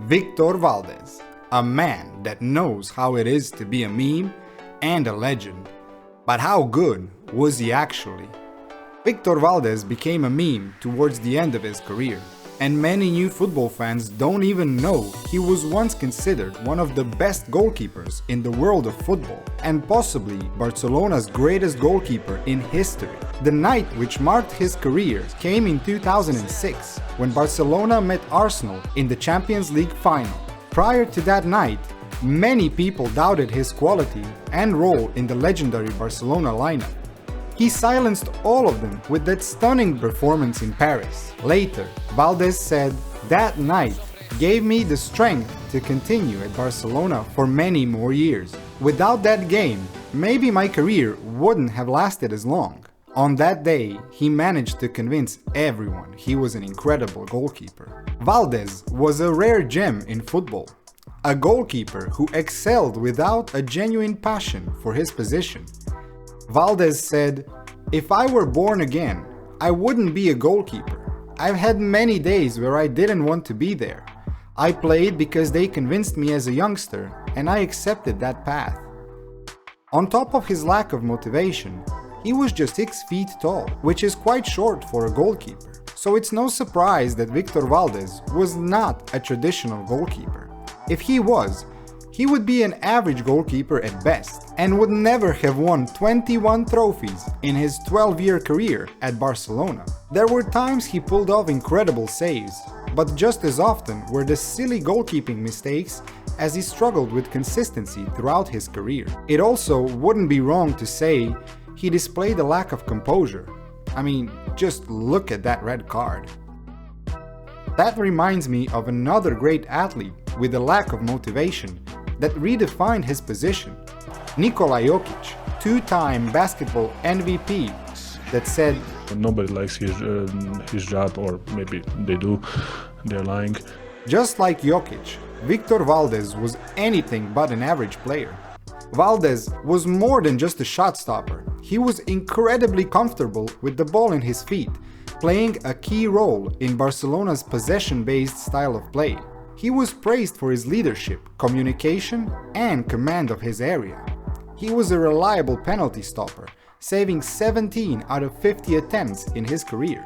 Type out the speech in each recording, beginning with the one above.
Victor Valdés, a man that knows how it is to be a meme and a legend. But how good was he actually? Victor Valdés became a meme towards the end of his career, and many new football fans don't even know he was once considered one of the best goalkeepers in the world of football, and possibly Barcelona's greatest goalkeeper in history. The night which marked his career came in 2006, when Barcelona met Arsenal in the Champions League final. Prior to that night, many people doubted his quality and role in the legendary Barcelona lineup. He silenced all of them with that stunning performance in Paris. Later, Valdés said, "That night gave me the strength to continue at Barcelona for many more years. Without that game, maybe my career wouldn't have lasted as long." On that day, he managed to convince everyone he was an incredible goalkeeper. Valdés was a rare gem in football, a goalkeeper who excelled without a genuine passion for his position. Valdés said, "If I were born again, I wouldn't be a goalkeeper. I've had many days where I didn't want to be there. I played because they convinced me as a youngster, and I accepted that path." On top of his lack of motivation, he was just 6 feet tall, which is quite short for a goalkeeper. So it's no surprise that Victor Valdés was not a traditional goalkeeper. If he was, he would be an average goalkeeper at best, and would never have won 21 trophies in his 12-year career at Barcelona. There were times he pulled off incredible saves, but just as often were the silly goalkeeping mistakes as he struggled with consistency throughout his career. It also wouldn't be wrong to say he displayed a lack of composure. I mean, just look at that red card. That reminds me of another great athlete with a lack of motivation that redefined his position, Nikola Jokic, two-time basketball MVP, that said, "Nobody likes his job, or maybe they do, they're lying." Just like Jokic, Victor Valdés was anything but an average player. Valdés was more than just a shot stopper. He was incredibly comfortable with the ball in his feet, playing a key role in Barcelona's possession-based style of play. He was praised for his leadership, communication, and command of his area. He was a reliable penalty stopper, saving 17 out of 50 attempts in his career.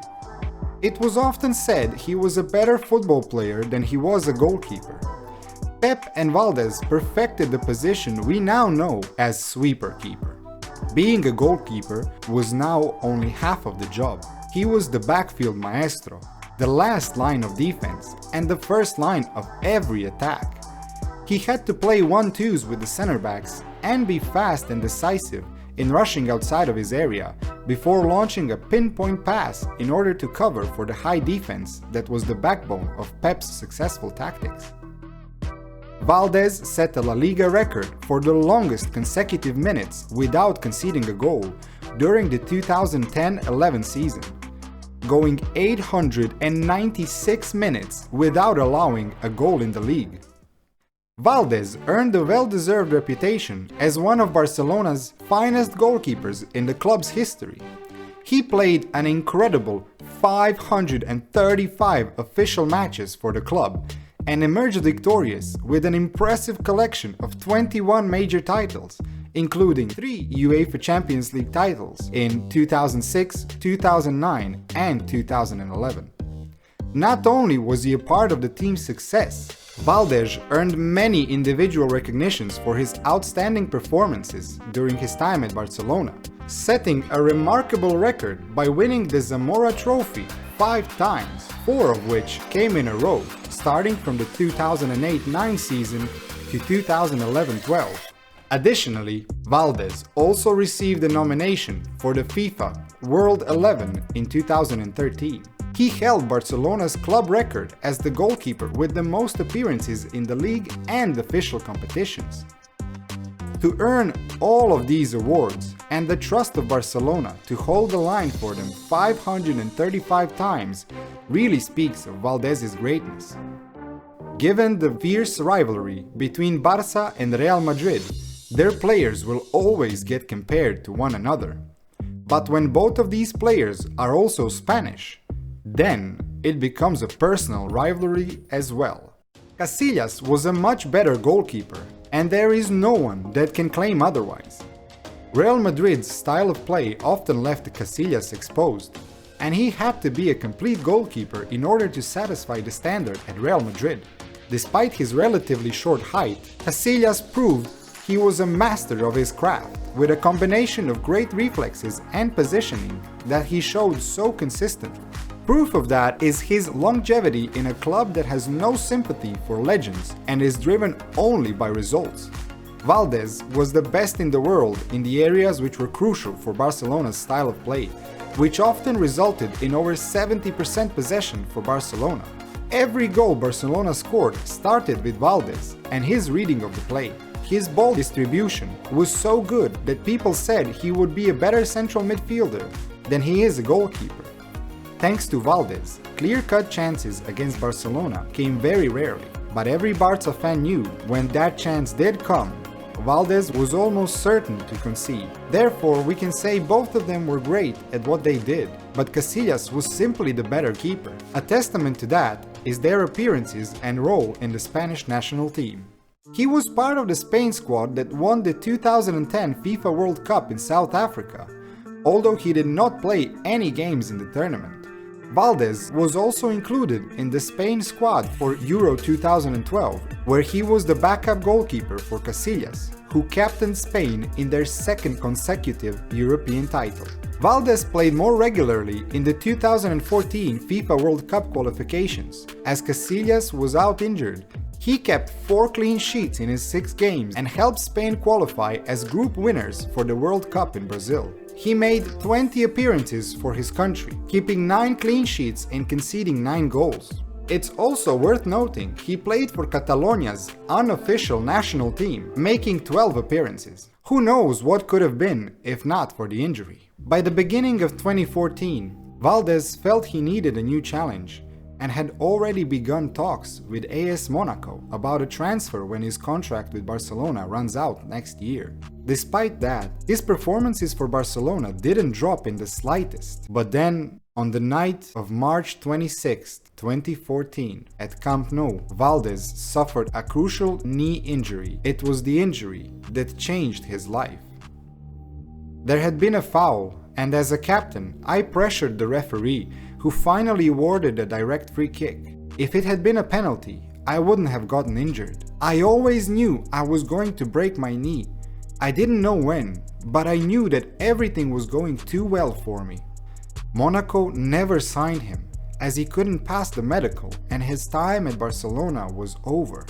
It was often said he was a better football player than he was a goalkeeper. Pep and Valdés perfected the position we now know as sweeper-keeper. Being a goalkeeper was now only half of the job. He was the backfield maestro, the last line of defense, and the first line of every attack. He had to play 1-2s with the center backs and be fast and decisive in rushing outside of his area before launching a pinpoint pass in order to cover for the high defense that was the backbone of Pep's successful tactics. Valdés set a La Liga record for the longest consecutive minutes without conceding a goal during the 2010-11 season, going 896 minutes without allowing a goal in the league. Valdés earned a well-deserved reputation as one of Barcelona's finest goalkeepers in the club's history. He played an incredible 535 official matches for the club and emerged victorious with an impressive collection of 21 major titles, including 3 UEFA Champions League titles in 2006, 2009 and 2011. Not only was he a part of the team's success, Valdés earned many individual recognitions for his outstanding performances during his time at Barcelona, setting a remarkable record by winning the Zamora Trophy 5 times, 4 of which came in a row, starting from the 2008-9 season to 2011-12. Additionally, Valdés also received a nomination for the FIFA World 11 in 2013. He held Barcelona's club record as the goalkeeper with the most appearances in the league and official competitions. To earn all of these awards and the trust of Barcelona to hold the line for them 535 times really speaks of Valdés's greatness. Given the fierce rivalry between Barça and Real Madrid, their players will always get compared to one another. But when both of these players are also Spanish, then it becomes a personal rivalry as well. Casillas was a much better goalkeeper, and there is no one that can claim otherwise. Real Madrid's style of play often left Casillas exposed, and he had to be a complete goalkeeper in order to satisfy the standard at Real Madrid. Despite his relatively short height, Casillas proved he was a master of his craft, with a combination of great reflexes and positioning that he showed so consistently. Proof of that is his longevity in a club that has no sympathy for legends and is driven only by results. Valdes was the best in the world in the areas which were crucial for Barcelona's style of play, which often resulted in over 70% possession for Barcelona. Every goal Barcelona scored started with Valdes and his reading of the play. His ball distribution was so good that people said he would be a better central midfielder than he is a goalkeeper. Thanks to Valdes, clear-cut chances against Barcelona came very rarely, but every Barca fan knew when that chance did come, Valdes was almost certain to concede. Therefore, we can say both of them were great at what they did, but Casillas was simply the better keeper. A testament to that is their appearances and role in the Spanish national team. He was part of the Spain squad that won the 2010 FIFA World Cup in South Africa, although he did not play any games in the tournament. Valdes was also included in the Spain squad for Euro 2012, where he was the backup goalkeeper for Casillas, who captained Spain in their second consecutive European title. Valdes played more regularly in the 2014 FIFA World Cup qualifications. As Casillas was out injured, he kept 4 clean sheets in his 6 games and helped Spain qualify as group winners for the World Cup in Brazil. He made 20 appearances for his country, keeping 9 clean sheets and conceding 9 goals. It's also worth noting he played for Catalonia's unofficial national team, making 12 appearances. Who knows what could have been if not for the injury. By the beginning of 2014, Valdes felt he needed a new challenge and had already begun talks with AS Monaco about a transfer when his contract with Barcelona runs out next year. Despite that, his performances for Barcelona didn't drop in the slightest. But then, on the night of March 26, 2014, at Camp Nou, Valdes suffered a crucial knee injury. It was the injury that changed his life. There had been a foul, and as a captain, I pressured the referee, who finally awarded a direct free kick. If it had been a penalty, I wouldn't have gotten injured. I always knew I was going to break my knee. I didn't know when, but I knew that everything was going too well for me. Monaco never signed him, as he couldn't pass the medical and his time at Barcelona was over.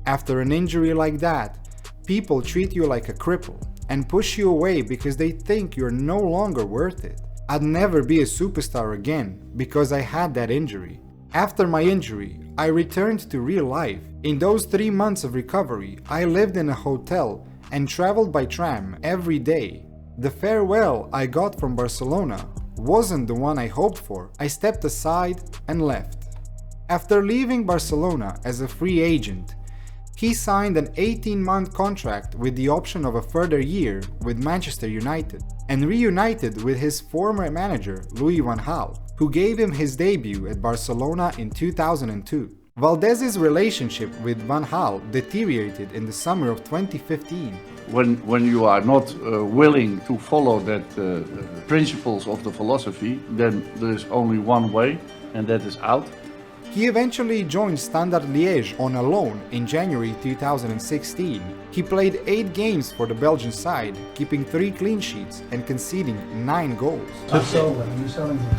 After an injury like that, people treat you like a cripple and push you away because they think you're no longer worth it. I'd never be a superstar again because I had that injury. After my injury, I returned to real life. In those 3 months of recovery, I lived in a hotel and traveled by tram every day. The farewell I got from Barcelona wasn't the one I hoped for. I stepped aside and left. After leaving Barcelona as a free agent, he signed an 18-month contract with the option of a further year with Manchester United and reunited with his former manager Louis van Gaal, who gave him his debut at Barcelona in 2002. Valdés's relationship with Van Gaal deteriorated in the summer of 2015. When you are not willing to follow that principles of the philosophy, then there is only one way, and that is out. He eventually joined Standard Liège on a loan in January 2016. He played 8 games for the Belgian side, keeping 3 clean sheets and conceding 9 goals. So when you selling him?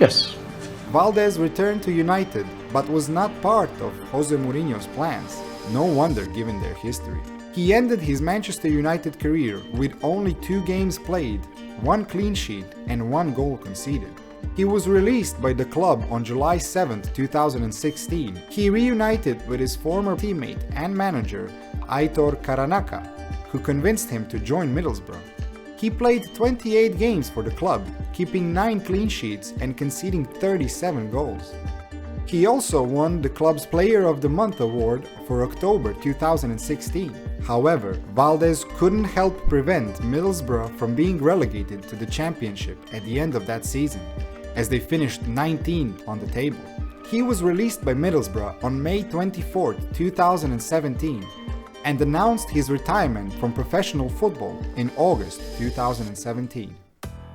Yes. Valdes returned to United, but was not part of Jose Mourinho's plans. No wonder given their history. He ended his Manchester United career with only 2 games played, 1 clean sheet and 1 goal conceded. He was released by the club on July 7, 2016. He reunited with his former teammate and manager, Aitor Karanaka, who convinced him to join Middlesbrough. He played 28 games for the club, keeping 9 clean sheets and conceding 37 goals. He also won the club's Player of the Month award for October 2016. However, Valdes couldn't help prevent Middlesbrough from being relegated to the Championship at the end of that season, as they finished 19th on the table. He was released by Middlesbrough on May 24, 2017, and announced his retirement from professional football in August 2017.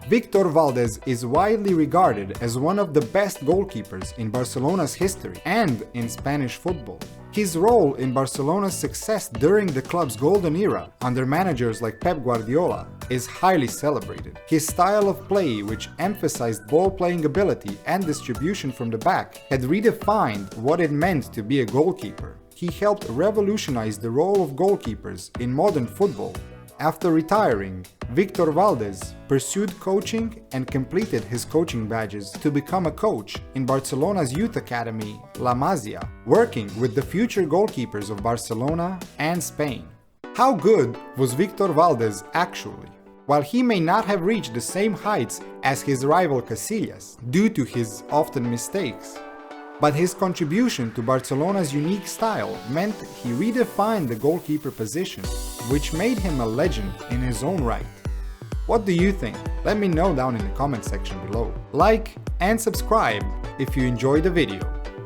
Victor Valdés is widely regarded as one of the best goalkeepers in Barcelona's history and in Spanish football. His role in Barcelona's success during the club's golden era under managers like Pep Guardiola is highly celebrated. His style of play, which emphasized ball-playing ability and distribution from the back, had redefined what it meant to be a goalkeeper. He helped revolutionize the role of goalkeepers in modern football. After retiring, Victor Valdés pursued coaching and completed his coaching badges to become a coach in Barcelona's youth academy, La Masia, working with the future goalkeepers of Barcelona and Spain. How good was Victor Valdés actually? While he may not have reached the same heights as his rival Casillas due to his often mistakes, but his contribution to Barcelona's unique style meant he redefined the goalkeeper position, which made him a legend in his own right. What do you think? Let me know down in the comment section below. Like and subscribe if you enjoyed the video.